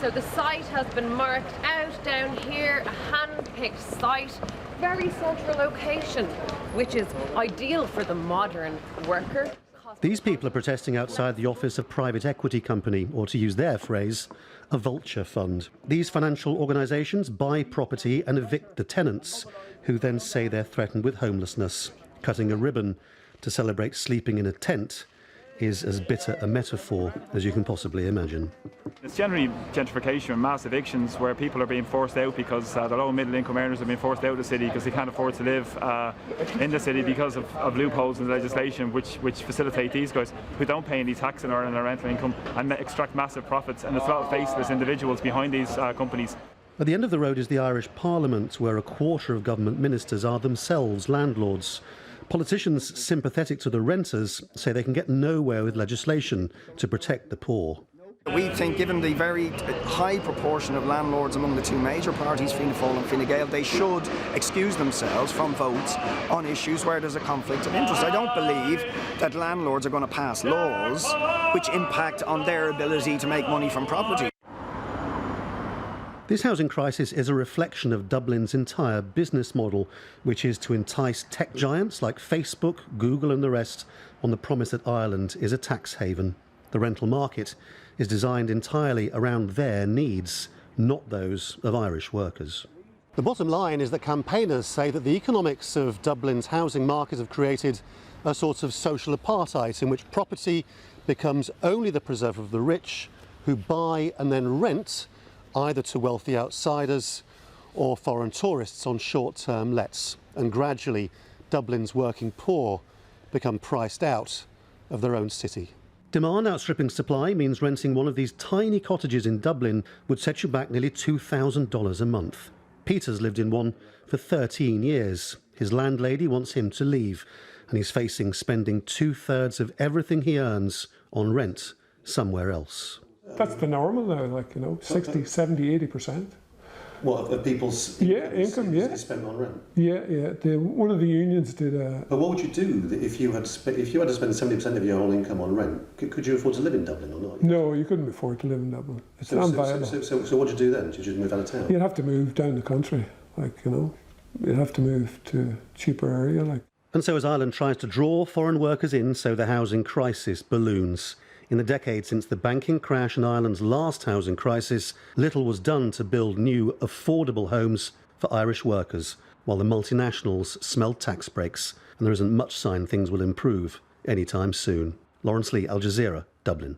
So the site has been marked out down here, a hand-picked site, very central location, which is ideal for the modern worker. These people are protesting outside the office of private equity company, or to use their phrase, a vulture fund. These financial organisations buy property and evict the tenants, who then say they're threatened with homelessness. Cutting a ribbon to celebrate sleeping in a tent is as bitter a metaphor as you can possibly imagine. It's generally gentrification and mass evictions where people are being forced out because the low and middle income earners are being forced out of the city because they can't afford to live in the city because of loopholes in the legislation which facilitate these guys who don't pay any tax and earn their rental income and extract massive profits, and there's a lot of faceless individuals behind these companies. At the end of the road is the Irish Parliament, where a quarter of government ministers are themselves landlords. Politicians sympathetic to the renters say they can get nowhere with legislation to protect the poor. We think, given the very high proportion of landlords among the two major parties, Fianna Fáil and Fine Gael, they should excuse themselves from votes on issues where there's a conflict of interest. I don't believe that landlords are going to pass laws which impact on their ability to make money from property. This housing crisis is a reflection of Dublin's entire business model, which is to entice tech giants like Facebook, Google and the rest on the promise that Ireland is a tax haven. The rental market is designed entirely around their needs, not those of Irish workers. The bottom line is that campaigners say that the economics of Dublin's housing market have created a sort of social apartheid in which property becomes only the preserve of the rich, who buy and then rent either to wealthy outsiders or foreign tourists on short-term lets. And gradually, Dublin's working poor become priced out of their own city. Demand outstripping supply means renting one of these tiny cottages in Dublin would set you back nearly $2,000 a month. Peter's lived in one for 13 years. His landlady wants him to leave, and he's facing spending 2/3 of everything he earns on rent somewhere else. That's the normal now, like, you know, 60, 70, 80%. What, of people's income, yeah. spent on rent? Yeah. One of the unions did a... But what would you do if you had to spend 70% of your whole income on rent? Could you afford to live in Dublin or not? No, you couldn't afford to live in Dublin. It's unviable. So what would you do then? Did you just move out of town? You'd have to move down the country, like, you know. You'd have to move to a cheaper area, like. And so as Ireland tries to draw foreign workers in, so the housing crisis balloons. In the decade since the banking crash and Ireland's last housing crisis, little was done to build new, affordable homes for Irish workers, while the multinationals smelled tax breaks, and there isn't much sign things will improve anytime soon. Laurence Lee, Al Jazeera, Dublin.